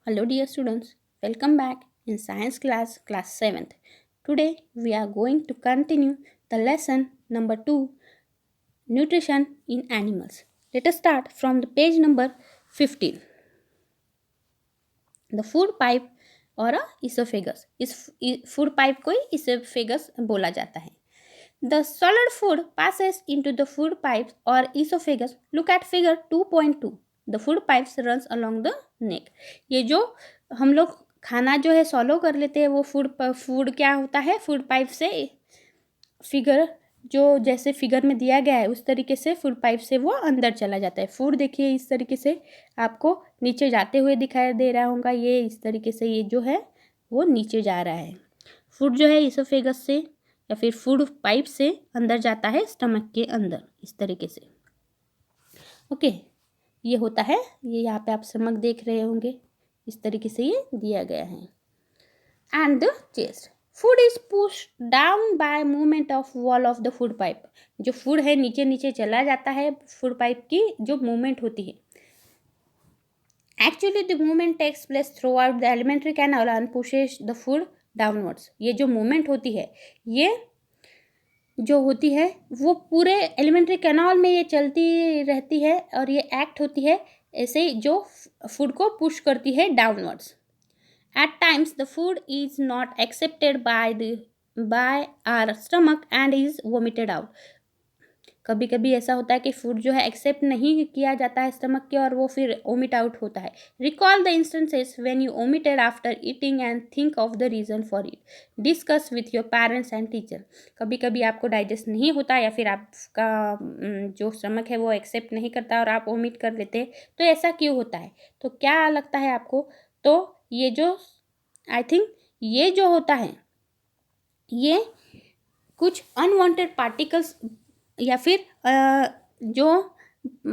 Hello, dear students. Welcome back in science class 7th. Today, we are going to continue the lesson number 2, nutrition in animals. Let us start from the page number 15. The food pipe और esophagus. इस food pipe को ही esophagus बोला जाता है. The solid food passes into the food pipes or esophagus. Look at figure 2.2. The food pipes runs along the neck. ये जो हम लोग खाना जो है सॉलो कर लेते हैं वो फूड क्या होता है, फूड पाइप से फिगर जो जैसे फिगर में दिया गया है उस तरीके से फूड पाइप से वो अंदर चला जाता है. फूड देखिए इस तरीके से आपको नीचे जाते हुए दिखाई दे रहा होगा. ये इस तरीके से ये जो है वो नीचे जा रहा है. फूड जो है इसोफेगस से या फिर फूड पाइप से अंदर जाता है स्टमक के अंदर इस तरीके से. ओके, ये होता है. ये यहाँ पे आप स्टमक देख रहे होंगे, इस तरीके से ये दिया गया है. And the chest. Food is push down by movement of wall of the food pipe. जो फूड है नीचे नीचे चला जाता है फूड पाइप की जो मूवमेंट होती है. Actually the movement takes place throughout the alimentary canal and pushes the food downwards. ये जो मूवमेंट होती है ये जो होती है वो पूरे एलिमेंट्री कैनाल में ये चलती रहती है और ये एक्ट होती है ऐसे जो फूड को पुश करती है downwards. At times, the food is not accepted by our stomach and is vomited out. कभी कभी ऐसा होता है कि फूड जो है एक्सेप्ट नहीं किया जाता है स्टमक के और वो फिर ओमिट आउट होता है. Recall the instances when you vomited after eating and think of the reason for it. Discuss with your parents and teacher. कभी कभी आपको डाइजेस्ट नहीं होता या फिर आपका जो स्टमक है वो एक्सेप्ट नहीं करता और आप ओमिट कर लेते हैं, तो ऐसा क्यों होता है, तो क्या लगता है आपको. तो ये जो आई थिंक ये जो होता है ये कुछ अनवांटेड पार्टिकल्स या फिर जो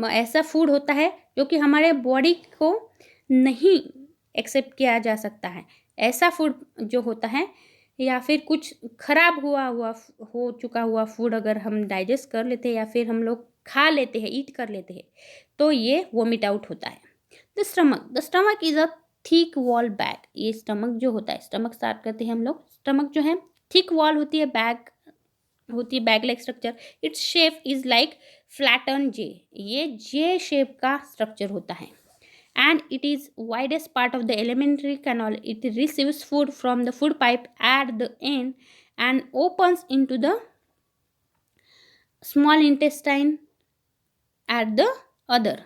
ऐसा फूड होता है जो कि हमारे बॉडी को नहीं एक्सेप्ट किया जा सकता है. ऐसा फूड जो होता है या फिर कुछ खराब हो चुका हुआ फूड अगर हम डाइजेस्ट कर लेते हैं या फिर हम लोग खा लेते हैं, ईट कर लेते हैं, तो ये वोमिट आउट होता है. The stomach is a thick wall bag. ये स्टमक जो होता है, स्टमक स्टार्ट करते हैं हम लोग. स्टमक जो है थिक वॉल होती है, बैग होती है, bag like structure. Its shape is like flatten J. ये जे शेप का स्ट्रक्चर होता है. And it is widest part of the alimentary canal. It receives food from the food pipe at the end and opens into the small intestine at the other.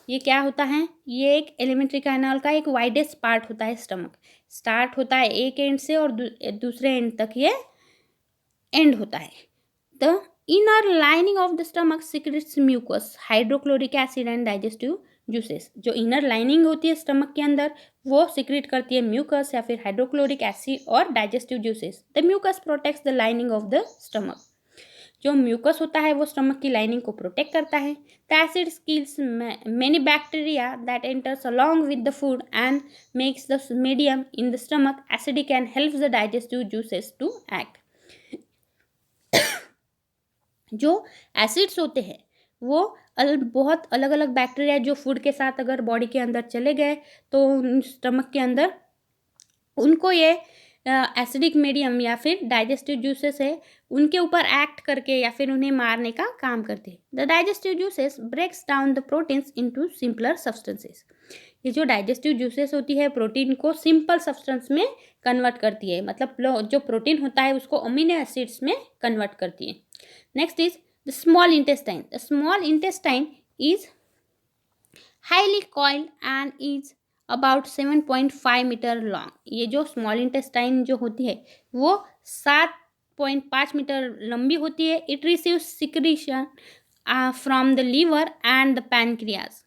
ये क्या होता है, ये एक alimentary canal का एक वाइडेस्ट पार्ट होता है. स्टमक स्टार्ट होता है एक एंड से और दूसरे एंड तक ये एंड होता है. The inner lining of the stomach secretes mucus, hydrochloric acid and digestive juices. जो इनर लाइनिंग होती है स्टमक के अंदर वो सीक्रेट करती है म्यूकस या फिर हाइड्रोक्लोरिक एसिड और digestive juices. The mucus protects the lining of the stomach. जो म्यूकस होता है वो स्टमक की लाइनिंग को प्रोटेक्ट करता है. The acid kills many bacteria that enters along with the food and makes the medium in the stomach acidic and helps the digestive juices to act. जो acids होते हैं वो बहुत अलग अलग बैक्टीरिया जो फूड के साथ अगर बॉडी के अंदर चले गए तो स्टमक के अंदर उनको ये एसिडिक मीडियम या फिर डाइजेस्टिव जूसेस है उनके ऊपर एक्ट करके या फिर उन्हें मारने का काम करते हैं. The digestive juices breaks down the proteins into simpler substances. ये जो डाइजेस्टिव जूसेस होती है प्रोटीन को सिंपल सब्सटेंस में कन्वर्ट करती है, मतलब जो प्रोटीन होता है उसको अमीनो एसिड्स में कन्वर्ट करती है. Next is the small intestine. The small intestine is highly coiled and is about 7.5 metre long. ये जो स्मॉल इंटेस्टाइन जो होती है वो 7.5 मीटर लंबी होती है. It receive secretion from the liver and the pancreas.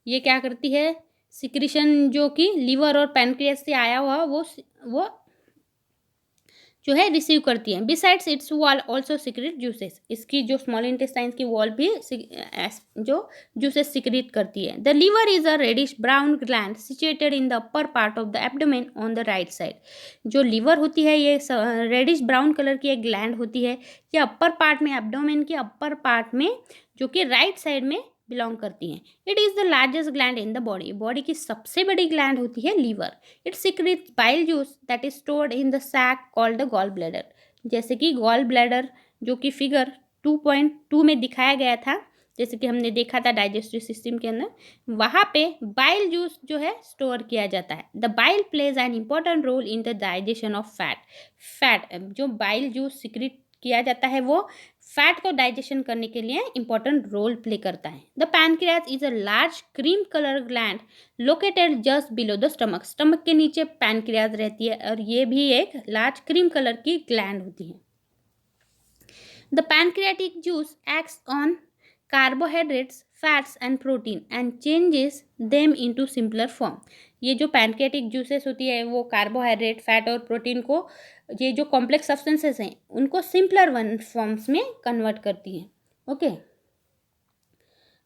ये क्या करती है, सिक्रीशन जो कि लीवर और पैनक्रियाज से आया हुआ वो जो है रिसीव करती है. Besides its wall also secrete juices. इसकी जो स्मॉल इंटेस्टाइन की वॉल भी जो जूसेस सिक्रेट करती है. The liver is a reddish brown gland situated in the upper part of the abdomen on the right side. जो लीवर होती है ये रेडिश ब्राउन कलर की एक ग्लैंड होती है. ये अपर पार्ट में, एब्डोमेन के अपर पार्ट में जो कि राइट साइड में बिलोंग करती हैं। It is the largest gland in the body, body की सबसे बड़ी ग्लैंड होती है liver. It secretes bile juice that is stored in the sac called the gall bladder. जैसे कि गॉल ब्लैडर जो कि फिगर 2.2 में दिखाया गया था, जैसे कि हमने देखा था डाइजेस्टिव सिस्टम के अंदर, वहाँ पे बाइल जूस जो है स्टोर किया जाता है। The bile plays an important role in the digestion of fat जो बाइल जूस सिक्रीट किया जाता है वो फैट को डाइजेशन करने के लिए इंपॉर्टेंट रोल प्ले करता है। The pancreas is a large cream colour gland located just below the stomach. Stomach के नीचे पैनक्रियाज रहती है और ये भी एक लार्ज क्रीम कलर की ग्लैंड होती है। The pancreatic juice acts on carbohydrates, fats and protein and changes them into simpler form. ये जो पैनक्रियाटिक जूसेस होती है वो कार्बोहाइड्रेट, फैट और प्रोटीन को, ये जो कॉम्प्लेक्स सब्सटेंसेस हैं उनको सिंपलर वन फॉर्म्स में कन्वर्ट करती हैं। Okay,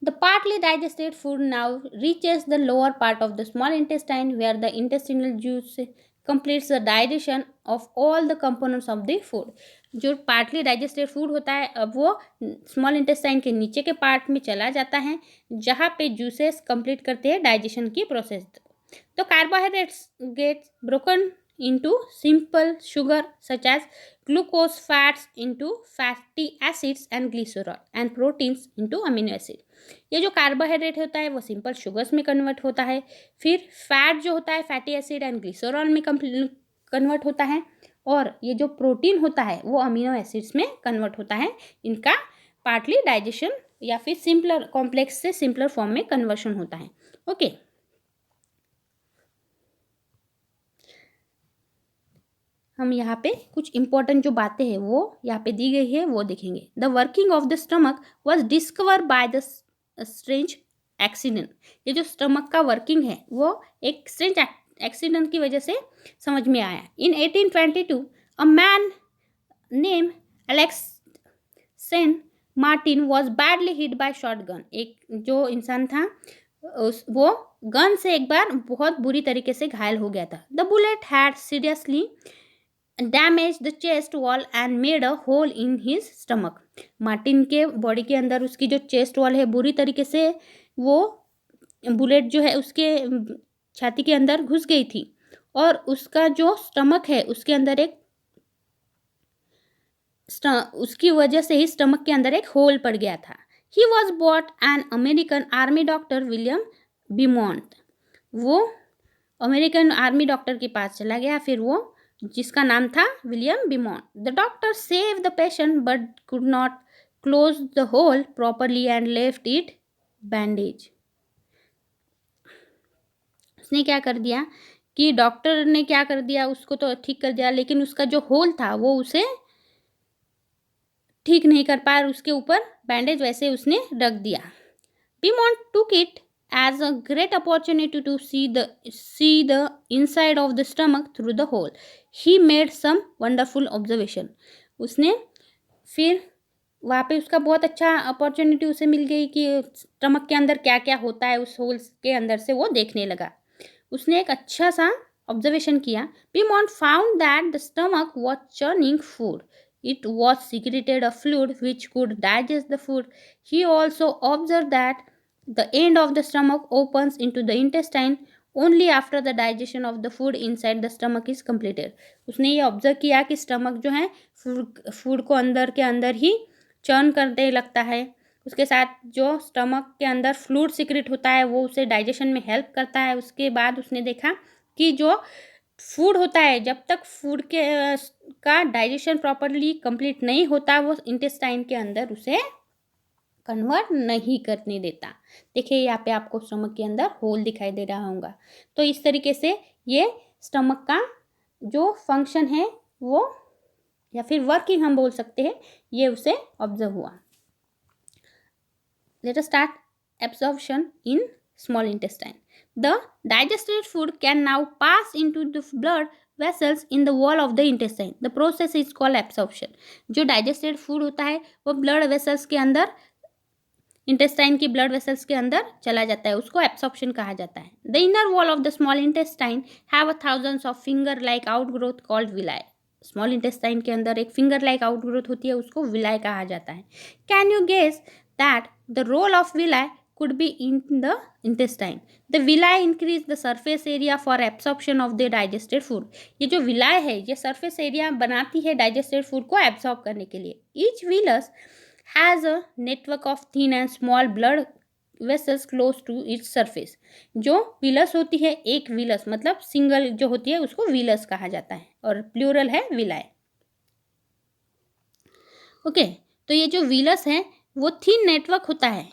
the partly digested food now reaches the lower part of the small intestine where the intestinal juice completes the digestion of all the components of the food. जो partly digested food होता है अब वो small intestine के नीचे के part में चला जाता है जहाँ पे जूसेस कंप्लीट करते हैं डाइजेशन की प्रोसेस। तो carbohydrates gets broken into simple sugar such as glucose, fats into fatty acids and glycerol and proteins into amino acid. ये जो कार्बोहाइड्रेट होता है वो सिंपल शुगर्स में कन्वर्ट होता है, फिर फैट जो होता है फैटी एसिड एंड ग्लिसरॉल में कन्वर्ट होता है, और ये जो प्रोटीन होता है वो अमीनो एसिड्स में कन्वर्ट होता है। इनका पार्टली डाइजेशन या फिर सिंपलर कॉम्प्लेक्स से सिंपलर फॉर्म में कन्वर्शन होता है। ओके, हम यहाँ पे कुछ इंपॉर्टेंट जो बातें हैं वो यहाँ पे दी गई है वो देखेंगे। The working of the stomach was discover by the strange accident. ये जो स्टमक का वर्किंग है वो एक स्ट्रेंज एक्सीडेंट की वजह से समझ में आया। In 1822 a man name Alex Saint Martin was badly hit by shot gun. एक जो इंसान था वो गन से एक बार बहुत बुरी तरीके से घायल हो गया था। The bullet had seriously damage the chest wall and made a hole in his stomach. Martin के बॉडी के अंदर उसकी जो चेस्ट वॉल है बुरी तरीके से वो बुलेट जो है उसके छाती के अंदर घुस गई थी और उसका जो स्टमक है उसके अंदर एक उसकी वजह से ही स्टमक के अंदर एक होल पड़ गया था। He was bought an American army doctor William Beaumont. वो अमेरिकन आर्मी डॉक्टर के पास चला गया, फिर वो जिसका नाम था William Beaumont. The doctor save the patient but could not close the hole properly and left it bandage. उसने क्या कर दिया कि डॉक्टर ने क्या कर दिया, उसको तो ठीक कर दिया लेकिन उसका जो होल था वो उसे ठीक नहीं कर पाया, उसके ऊपर बैंडेज वैसे उसने रख दिया। Beaumont took it as a great opportunity to see the inside of the stomach through the hole. He made some wonderful observation. उसने फिर वहाँ पे उसका बहुत अच्छा अपॉर्चुनिटी उसे मिल गई कि स्टमक के अंदर क्या क्या होता है, उस होल के अंदर से वो देखने लगा। उसने एक अच्छा सा ऑब्जर्वेशन किया। Beaumont found that the stomach was churning food. It was secreted a fluid which could digest the food. He also observed that the end of the stomach opens into the intestine only after the digestion of the food inside the stomach is completed. उसने ये observe किया कि stomach जो है food को अंदर के अंदर ही चर्न करने लगता है, उसके साथ जो स्टमक के अंदर फ्लूइड सीक्रेट होता है वो उसे डाइजेशन में हेल्प करता है। उसके बाद उसने देखा कि जो फूड होता है जब तक फूड के का डाइजेशन प्रॉपरली कंप्लीट नहीं होता वो इंटेस्टाइन के अंदर उसे कन्वर्ट नहीं करने देता। देखिए यहाँ पे आपको स्टमक के अंदर होल दिखाई दे रहा होगा। तो इस तरीके से ये स्टमक का जो फंक्शन है वो या फिर वर्किंग हम बोल सकते हैं, ये उसे ऑब्जर्व हुआ। Late us start absorption in small intestine. The digested food can now pass into the blood vessels in the wall of the intestine. The process is called absorption. जो डाइजेस्टेड फूड होता है वो blood vessels के अंदर, intestine की blood vessels के अंदर चला जाता है, उसको एब्सॉर्प्शन कहा जाता है। The inner wall of the small intestine have a thousands of finger like outgrowth called villi. Small intestine के अंदर एक फिंगर लाइक आउटग्रोथ होती है, उसको विलाई कहा जाता है। Can you guess that the role of villi could be in the intestine. The villi increase the surface area for absorption of the digested food. ये जो villi है ये surface area बनाती है digested food को absorb करने के लिए. Each villus has a network of thin and small blood vessels close to its surface. जो विलस होती है, एक विलस मतलब सिंगल जो होती है उसको विलस कहा जाता है और प्लूरल है विलाय. ओके, तो ये जो विलस है वो थिन नेटवर्क होता है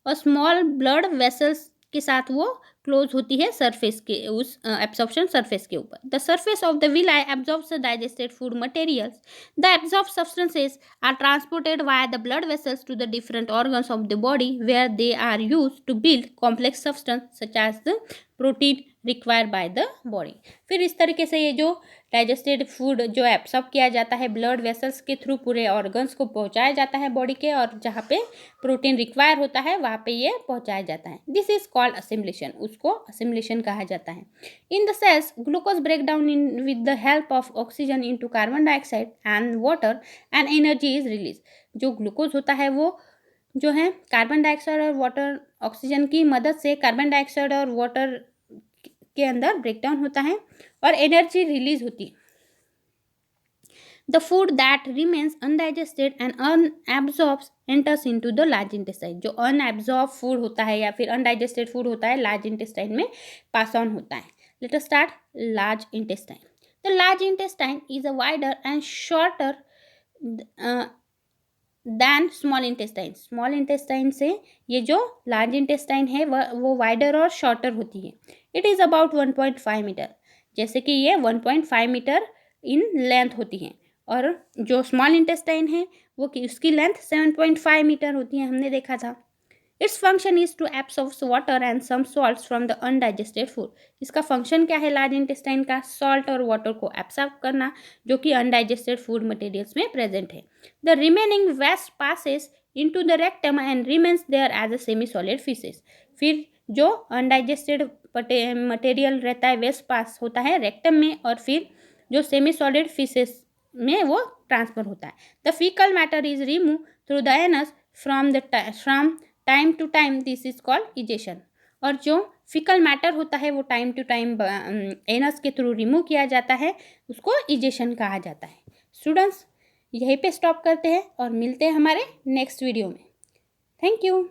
और स्मॉल ब्लड वेसल्स के साथ वो क्लोज होती है सरफेस के उस एब्जॉर्प्शन सरफेस के ऊपर. The surface of the villi absorbs the digested food materials. The absorb substances are transported via the blood vessels to the different organs of the body where they are used to build complex substance such as the protein required by the body. फिर इस तरीके से ये जो digested food जो absorb किया जाता है ब्लड वेसल्स के थ्रू पूरे ऑर्गन्स को पहुंचाया जाता है बॉडी के, और जहाँ पे प्रोटीन रिक्वायर होता है वहाँ पे ये पहुंचाया जाता है. This is called assimilation. उसको असिमिलेशन कहा जाता है. In the cells glucose break down in with the help of oxygen into carbon dioxide and water and energy is release. जो ग्लूकोज होता है वो जो है कार्बन डाइऑक्साइड और वाटर ऑक्सीजन की मदद से कार्बन डाइऑक्साइड और वाटर के अंदर ब्रेकडाउन होता है और एनर्जी रिलीज होती है. The food that remains undigested and unabsorbs enters into the large intestine. जो अनएब्जॉर्ब फूड होता है या फिर अनडाइजेस्टेड फूड होता है लार्ज इंटेस्टाइन में पास ऑन होता है. Let us start large intestine. The large intestine is a wider and shorter than small intestine. Small intestine से ये जो लार्ज इंटेस्टाइन है वो वाइडर और शॉर्टर होती है. It is about 1.5 metre. जैसे कि ये 1.5 मीटर इन लेंथ होती है और जो स्मॉल इंटेस्टाइन है वो उसकी लेंथ 7.5 मीटर होती है, हमने देखा था. Its function is to absorb water and some salts from the undigested food. इसका फंक्शन क्या है लार्ज इंटेस्टाइन का? सॉल्ट और वाटर को एब्सॉर्ब करना जो कि अनडाइजेस्टेड फूड मटेरियल्स में प्रेजेंट है. The remaining waste passes into the rectum and remains there as a semi solid faeces. फिर जो अनडाइजेस्टेड मटेरियल रहता है वेस्ट पास होता है रेक्टम में और फिर जो सेमी सॉलिड फीसेस में वो ट्रांसफर होता है. The faecal matter is remove through the anus from time to time. This is called egestion. और जो फीकल मैटर होता है वो टाइम टू टाइम एनस के थ्रू रिमूव किया जाता है, उसको इजेशन कहा जाता है. स्टूडेंट्स, यहीं पे स्टॉप करते हैं और मिलते हैं हमारे नेक्स्ट वीडियो में. Thank you.